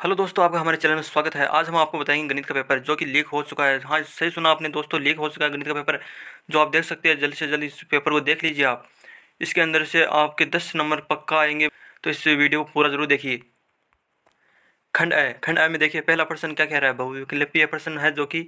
Hello दोस्तों, आपका हमारे चैनल में स्वागत है। आज हम आपको बताएंगे गणित का पेपर जो कि लीक हो चुका है। हाँ, सही सुना आपने दोस्तों, लीक हो चुका है गणित का पेपर, जो आप देख सकते हैं। जल्द से जल्द इस पेपर को देख लीजिए आप। इसके अंदर से आपके 10 नंबर पक्का आएंगे, तो इस वीडियो को पूरा जरूर देखिए। खंड ए में देखिए, पहला प्रश्न क्या कह रहा है। बहुविकल्पीय प्रश्न है जो कि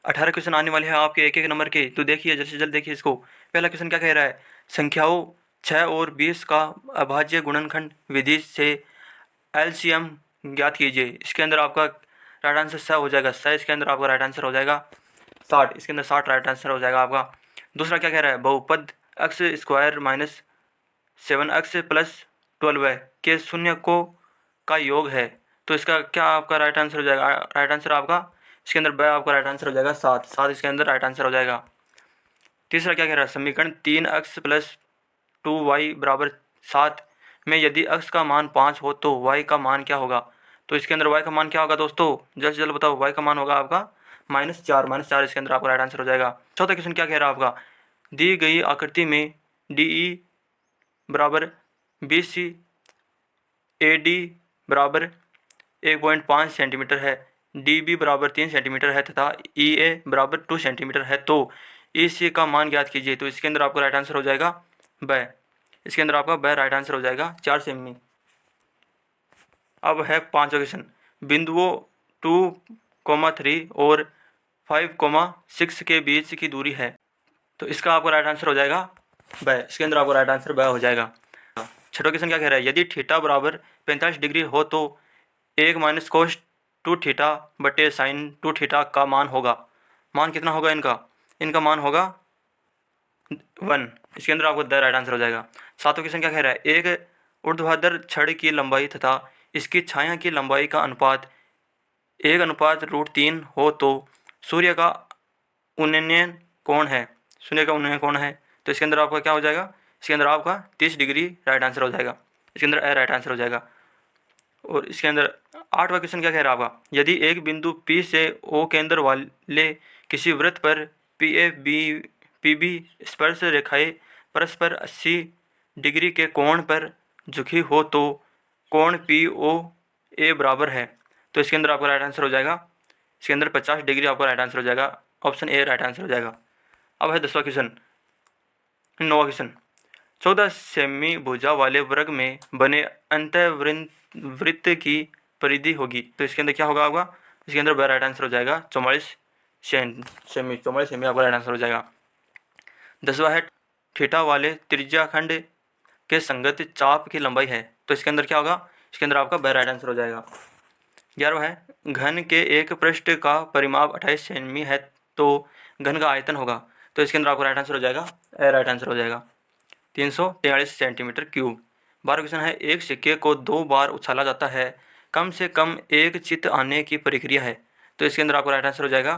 18 क्वेश्चन आने वाले हैं आपके एक एक नंबर के। तो देखिए, जल्द से जल्द देखिए इसको। पहला क्वेश्चन क्या कह रहा है। संख्याओं 6 और 20 का अभाज्य गुणनखंड विधि से एलसीएम ज्ञात कीजिए। इसके अंदर आपका राइट आंसर 6 हो जाएगा। 6 इसके अंदर आपका राइट आंसर हो जाएगा। 60 इसके अंदर 60 राइट आंसर हो जाएगा आपका। दूसरा क्या कह रहा है। बहुपद x square minus 7x plus 12 के शून्य को का योग है। तो इसका क्या आपका राइट आंसर हो जाएगा। राइट आंसर आपका इसके अंदर ब आपका राइट आंसर हो जाएगा। 7 इसके अंदर राइट आंसर हो जाएगा। तीसरा क्या कह रहा है। समीकरण 3x प्लस 2y बराबर 7 में यदि x का मान 5 हो तो y का मान क्या होगा। तो इसके अंदर y का मान क्या होगा दोस्तों, जल्द से जल्द बताओ। y का मान होगा आपका -4 इसके अंदर आपका राइट आंसर हो जाएगा। चौथा क्वेश्चन क्या कह रहा है आपका। दी गई आकृति में DE बराबर BC AD बराबर 1.5 सेंटीमीटर है, DB बराबर 3 सेंटीमीटर है तथा EA बराबर 2 सेंटीमीटर है, तो EC का मान ज्ञात कीजिए। तो इसके अंदर आपका राइट आंसर हो जाएगा ब। इसके अंदर आपका ब राइट आंसर हो जाएगा 4 सेमी। अब है पांचवा क्वेश्चन। बिंदुओं 2,3 और 5,6 के बीच की दूरी है। तो इसका आपका राइट आंसर हो जाएगा ब। इसके अंदर आपका राइट आंसर ब हो जाएगा। छठा क्वेश्चन क्या कह रहा है। यदि थीटा बराबर 45 डिग्री हो तो 1 माइनस कोस 2 थीटा बटे साइन 2 थीटा का मान होगा। मान कितना होगा इनका। इनका मान होगा 1। इसके अंदर आपको द राइट आंसर हो जाएगा। सातवां क्वेश्चन क्या कह रहा है। एक ऊर्ध्वाधर छड़ की लंबाई तथा इसकी छाया की लंबाई का अनुपात 1:√3 हो तो सूर्य का उन्नयन कोण है। सूर्य का उन्नयन कोण है। तो इसके अंदर आपका क्या हो जाएगा। इसके अंदर आपका 30 डिग्री राइट आंसर हो जाएगा। इसके अंदर ए राइट आंसर हो जाएगा। और इसके अंदर आठवां क्वेश्चन क्या कह रहा है आपका। यदि एक बिंदु P से O केंद्र वाले किसी वृत्त पर PB स्पर्श रेखाएं परस्पर 80 डिग्री के कोण पर झुकी हो तो कोण POA बराबर है। तो इसके अंदर आपका राइट आंसर हो जाएगा। इसके अंदर 50 डिग्री आपका राइट आंसर हो जाएगा। ऑप्शन ए राइट आंसर हो जाएगा। अब है 10वां क्वेश्चन। 9वां क्वेश्चन। 14 सेमी भुजा वाले वर्ग में बने अंतःवृत्त की परिधि होगी। तो इसके अंदर क्या होगा आपका। इसके अंदर बड़ा राइट आंसर हो जाएगा 44 सेमी। 44 सेमी आपका राइट आंसर हो जाएगा। 10वां है थीटा वाले त्रिज्याखंड के संगत चाप की लंबाई है। तो इसके अंदर क्या होगा। इसके अंदर आपका बड़ा राइट आंसर हो जाएगा। 11वां है घन के एक पृष्ठ का परिमाप 28 सेमी है तो घन का आयतन होगा। तो इसके अंदर आपका राइट आंसर हो जाएगा ए राइट आंसर हो जाएगा 343 सेंटीमीटर क्यूब। 12 क्वेश्चन है। एक सिक्के को 2 बार उछाला जाता है, कम से कम एक चित्त आने की प्रक्रिया है। तो इसके अंदर आपका राइट आंसर हो जाएगा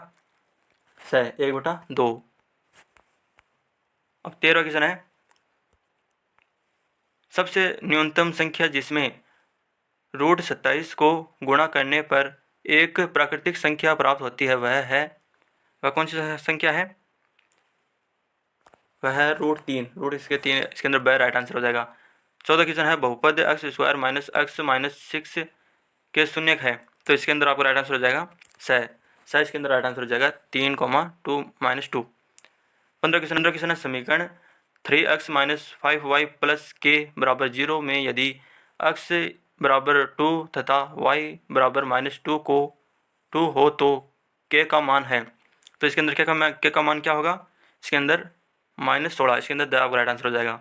1/2। अब 13वां क्वेश्चन है। सबसे न्यूनतम संख्या जिसमें √27 को गुणा करने पर एक प्राकृतिक संख्या प्राप्त होती है वह कौन सी संख्या है। वह है √3। रूट इसके 3 इसके अंदर ब राइट आंसर हो जाएगा। 14 क्वेश्चन है। बहुपद x square minus x minus 6 के शून्यक है। तो इसके अंदर आपको राइट आंसर हो जाएगा 6। इसके अंदर राइट आंसर हो जाएगा 3,2 माइनस 2। 15 क्वेश्चन है। समीकरण 3x माइनस 5y प्लस के बराबर 0 में यदि x बराबर 2 तथा y बराबर -2 को 2 हो तो k का मान है। तो इसके अंदर k का मान क्या होगा। इसके अंदर -16। इसके अंदर आपका राइट आंसर हो जाएगा।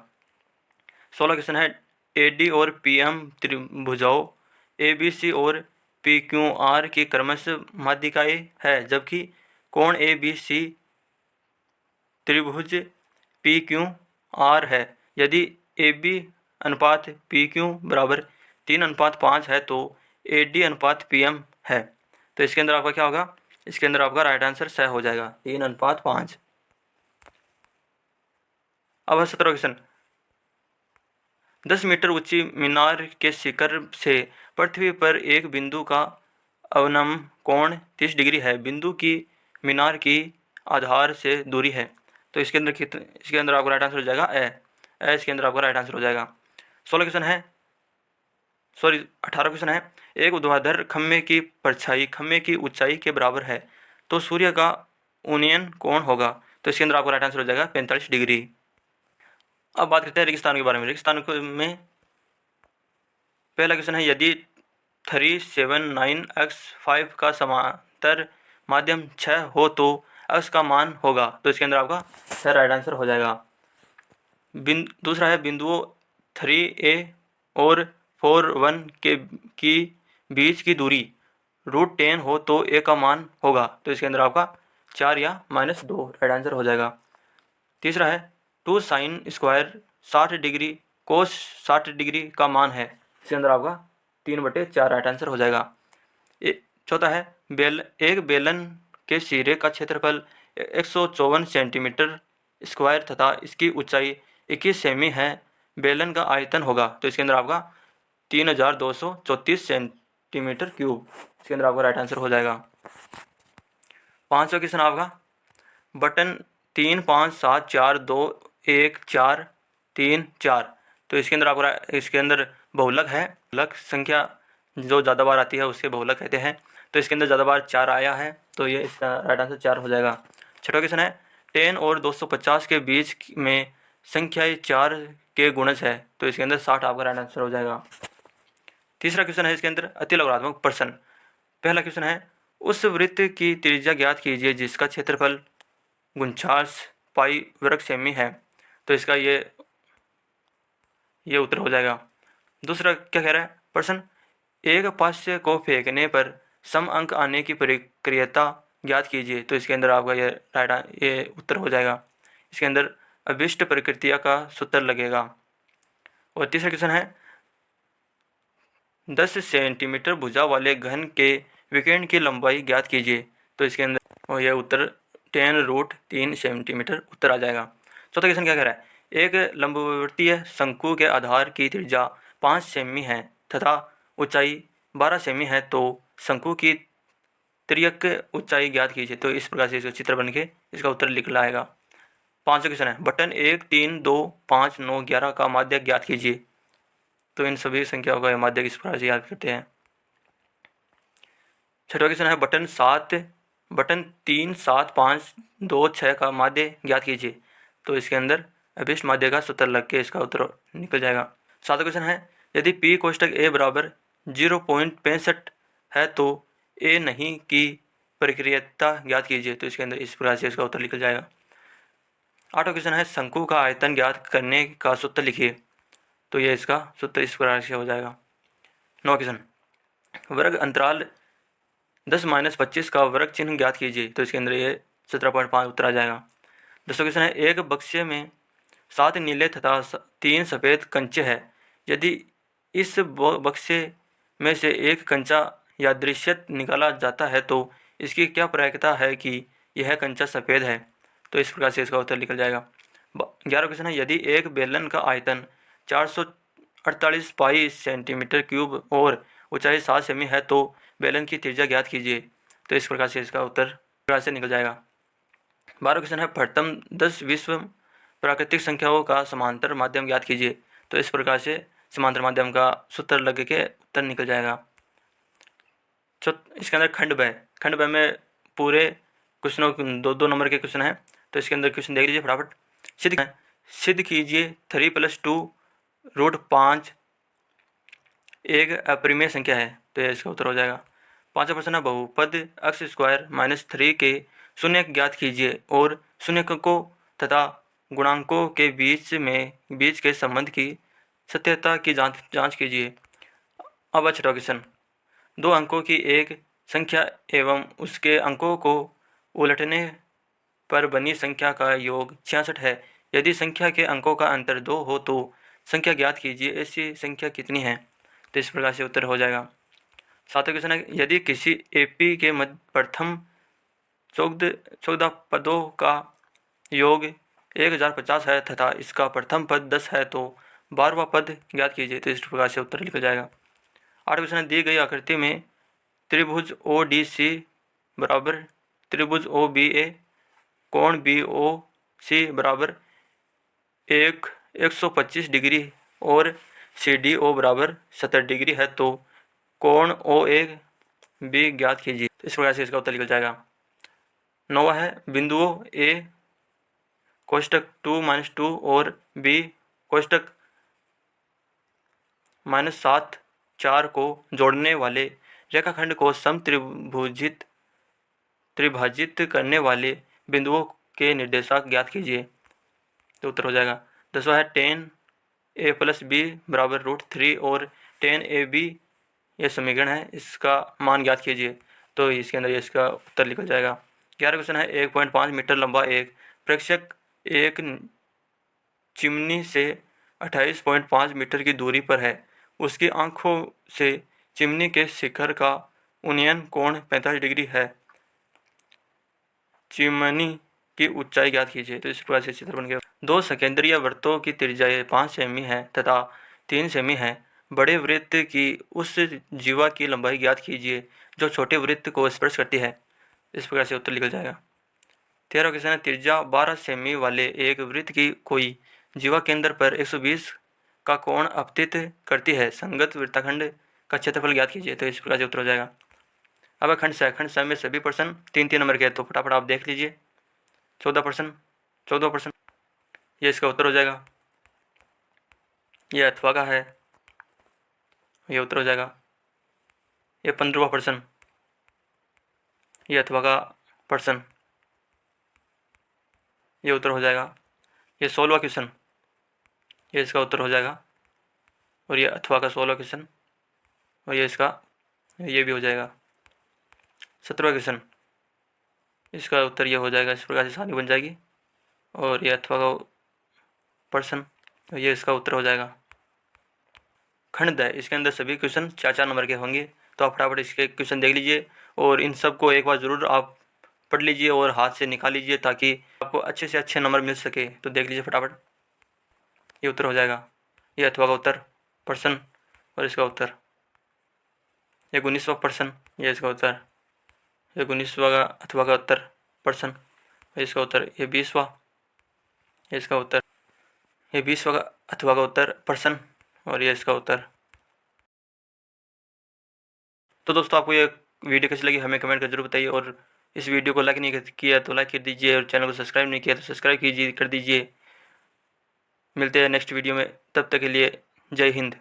16 क्वेश्चन है। AD और PM त्रिभुजाओं ABC और PQR की क्रमशः माध्यिकाएं है, जबकि कोण ABC त्रिभुज PQR है। यदि AB अनुपात PQ बराबर 3:5 है तो AD अनुपात PM है। तो इसके अंदर आपका क्या होगा। इसके अंदर आपका राइट आंसर 6 हो जाएगा 3:5। अब है 17 क्वेश्चन। 10 मीटर ऊंची मीनार के शिखर से पृथ्वी पर एक बिंदु का अवनमन कोण 30 डिग्री है। बिंदु की मीनार की आधार से दूरी है। तो इसके अंदर आपका राइट आंसर हो जाएगा ए। इसके अंदर आपका राइट आंसर हो जाएगा। 16 क्वेश्चन है। सॉरी 18 क्वेश्चन है, एक ऊर्ध्वाधर खम्भे की परछाई खम्भे की ऊंचाई के बराबर है तो सूर्य का उन्नयन कोण होगा। तो इसके अंदर आपका राइट आंसर हो जाएगा 45 डिग्री। अब बात करते हैं रेगिस्तान के बारे में। रेगिस्तान में पहला क्वेश्चन है, यदि 379x5 का समांतर माध्यम 6 हो तो x का मान होगा। तो इसके अंदर आपका 6 राइट आंसर हो जाएगा। दूसरा है, बिंदुओं 3a और 4 1 की बीच की दूरी √10 हो तो a का मान होगा। तो इसके अंदर आपका 4 या -2 राइट आंसर हो जाएगा। तीसरा है, 2 sin स्क्वायर 60 डिग्री कोस 60 डिग्री का मान है। इसके अंदर आपका 3/4 राइट आंसर हो जाएगा। चौथा है, एक बेलन के सिरे का क्षेत्रफल 154 सेंटीमीटर स्क्वायर तथा इसकी ऊंचाई 21 सेमी है, बेलन का आयतन होगा। तो इसके अंदर आपका 3234 सेंटीमीटर क्यूब। इसके अंदर आपका राइट आंसर हो जाएगा। 5वां क्वेश्चन आपका, बटन 3 5 7 4 2 1 4 3 4। तो इसके अंदर आपका इसके अंदर बहुलक है। बहुलक संख्या जो ज़्यादा बार आती है उसके बहुलक कहते हैं। तो इसके अंदर ज़्यादा बार 4 आया है तो ये इसका राइट आंसर 4 हो जाएगा। 6वां क्वेश्चन है, 10 और 250 के बीच में संख्याएँ 4 के गुणज है। तो इसके अंदर 60 आपका राइट आंसर हो जाएगा। तीसरा क्वेश्चन है, इसके अंदर अति लघुत्तमात्मक प्रश्न। पहला क्वेश्चन है, उस वृत्त की त्रिज्या ज्ञात कीजिए जिसका क्षेत्रफल 49 पाई वर्ग सेमी है। तो इसका ये उत्तर हो जाएगा। दूसरा क्या कह रहा है प्रश्न, एक पास्य को फेंकने पर सम अंक आने की प्रक्रियता ज्ञात कीजिए। तो इसके अंदर आपका ये उत्तर हो जाएगा। इसके अंदर अभिष्ट प्रक्रिया का सूत्र लगेगा। और तीसरा क्वेश्चन है, 10 सेंटीमीटर भुजा वाले घन के विकिरण की लंबाई ज्ञात कीजिए। तो इसके अंदर यह उत्तर 10√3 सेंटीमीटर उत्तर आ जाएगा। चौथा क्वेश्चन क्या कह रहा है, एक लंबवर्तीय शंकु के आधार की त्रिज्या 5 सेमी है तथा ऊंचाई 12 सेमी है तो शंकु की तिर्यक ऊंचाई ज्ञात कीजिए। तो इस प्रकार से इसका चित्र बन के इसका उत्तर निकला आएगा। 5वां क्वेश्चन है, बटन 1 3 2 5 9 11 का माध्य ज्ञात कीजिए। तो इन सभी संख्याओं का माध्य इस प्रकार से याद करते हैं। 6वां क्वेश्चन है, बटन 3 7 5 2 6 का माध्य ज्ञात कीजिए। तो इसके अंदर अभिष्ट माध्य का सूत्र लग के इसका उत्तर निकल जाएगा। 7वां क्वेश्चन है, यदि P कोष्टक A बराबर 0.65 है तो A नहीं की प्रक्रियता ज्ञात कीजिए। तो इसके अंदर इस प्रकार से इसका उत्तर निकल जाएगा। 8वां क्वेश्चन है, शंकु का आयतन ज्ञात करने का सूत्र लिखिए। तो ये इसका सूत्र इस प्रकार से हो जाएगा। 9वां क्वेश्चन, वर्ग अंतराल 10-25 का वर्ग चिन्ह ज्ञात कीजिए। तो इसके अंदर ये 17.5 उत्तर आ जाएगा। 10वां क्वेश्चन है, एक बक्से में 7 नीले तथा 3 सफ़ेद कंचे है। यदि इस बक्से में से एक कंचा यादृच्छिक निकाला जाता है तो इसकी क्या प्रक्रिया है कि यह कंचा सफ़ेद है। तो इस प्रकार से इसका उत्तर निकल जाएगा। 11वां क्वेश्चन है, यदि एक बेलन का आयतन 448 पाई सेंटीमीटर क्यूब और ऊंचाई 7 सेमी है तो बेलन की त्रिज्या ज्ञात कीजिए। तो इस प्रकार से इसका उत्तर प्रकार से निकल जाएगा। 12वां क्वेश्चन है, प्रथम 10 विश्व प्राकृतिक संख्याओं का समांतर माध्यम ज्ञात कीजिए। तो इस प्रकार से समांतर माध्यम का सूत्र लग के उत्तर निकल जाएगा। इसके अंदर खंड ब में पूरे क्वेश्चनों 2-2 नंबर के क्वेश्चन हैं। तो इसके अंदर क्वेश्चन देख लीजिए फटाफट। सिद्ध कीजिए 3 + 2√5 एक अपरिमेय संख्या है। तो यह इसका उत्तर हो जाएगा। 5वां प्रश्न है, बहुपद x² - 3 के शून्य ज्ञात कीजिए और शून्यकों तथा गुणांकों के बीच के संबंध की सत्यता की जांच कीजिए। अब 6वां क्वेश्चन, 2 अंकों की एक संख्या एवं उसके अंकों को उलटने पर बनी संख्या का योग 66 है। यदि संख्या के अंकों का अंतर 2 हो तो संख्या ज्ञात कीजिए, ऐसी संख्या कितनी है। तो इस प्रकार से उत्तर हो जाएगा। 7वां क्वेश्चन है, यदि किसी एपी के प्रथम 14 पदों का योग 1050 है तथा इसका प्रथम पद 10 है तो 12वां पद ज्ञात कीजिए। तो इस प्रकार से उत्तर निकल जाएगा। 8वां क्वेश्चन है, दी गई आकृति में त्रिभुज ODC बराबर त्रिभुज OBA, कोण BOC बराबर 125 डिग्री और सी डी ओ बराबर 70 डिग्री है तो कोण ओ ए बी ज्ञात कीजिए। तो इस प्रकार से इसका उत्तर निकल जाएगा। 9 है बिंदुओं ए कोष्टक 2-2 और बी कोष्टक -7 4 को जोड़ने वाले रेखाखंड को त्रिभाजित करने वाले बिंदुओं के निर्देशांक ज्ञात कीजिए। तो उत्तर हो जाएगा 10वां है tan a प्लस बी बराबर √3 और tan ए बी ये समीकरण है, इसका मान ज्ञात कीजिए। तो इसके अंदर इसका उत्तर निकल जाएगा। 11 क्वेश्चन है 1.5 मीटर लंबा एक प्रेक्षक एक चिमनी से 28.5 मीटर की दूरी पर है। उसकी आंखों से चिमनी के शिखर का उन्नयन कोण 45 डिग्री है। चिमनी की ऊंचाई ज्ञात कीजिए। तो इस प्रकार से चित्र बन गया। 2 सकेंद्रीय वृत्तों की त्रिज्या 5 सेमी है तथा 3 सेमी है। बड़े वृत्त की उस जीवा की लंबाई ज्ञात कीजिए जो छोटे वृत्त को स्पर्श करती है। इस प्रकार से उत्तर निकल जाएगा। 13 क्वेश्चन है त्रिज्या 12 सेमी वाले एक वृत्त की कोई जीवा केंद्र पर 120 का कोण अपतित करती है। संगत वृत्तखंड का क्षेत्रफल ज्ञात कीजिए। तो इस प्रकार से उत्तर हो जाएगा। अब खंड स में सभी प्रश्न 3-3 नंबर के, तो फटाफट आप देख लीजिए। 14 प्रश्न ये इसका उत्तर हो जाएगा। ये अथवा का है, ये उत्तर हो जाएगा। ये 15वां प्रश्न, ये अथवा का प्रश्न, ये उत्तर हो जाएगा। ये 16वां क्वेश्चन, ये इसका उत्तर हो जाएगा। और ये अथवा का 16वां क्वेश्चन, और ये इसका ये भी हो जाएगा। 17वां क्वेश्चन, इसका उत्तर ये हो जाएगा। इस प्रकार से सारणी बन जाएगी। और ये अथवा का प्रश्न, ये इसका उत्तर हो जाएगा। खंड द, इसके अंदर सभी क्वेश्चन 4-4 नंबर के होंगे। तो आप फटाफट इसके क्वेश्चन देख लीजिए और इन सब को एक बार ज़रूर आप पढ़ लीजिए और हाथ से निकाल लीजिए ताकि आपको अच्छे से अच्छे नंबर मिल सके। तो देख लीजिए फटाफट, ये उत्तर हो जाएगा। ये अथवा का उत्तर प्रश्न और इसका उत्तर। ये 19वां प्रश्न, ये इसका उत्तर। ये 19वां का अथवा का उत्तर प्रश्न, इसका उत्तर। ये 20वां, इसका उत्तर। ये 20वां का अथवा का उत्तर प्रश्न और ये इसका उत्तर। तो दोस्तों आपको ये वीडियो कैसी लगी हमें कमेंट कर जरूर बताइए। और इस वीडियो को लाइक नहीं किया तो लाइक कर दीजिए और चैनल को सब्सक्राइब नहीं किया तो सब्सक्राइब कीजिए कर दीजिए। मिलते हैं नेक्स्ट वीडियो में, तब तक के लिए जय हिंद।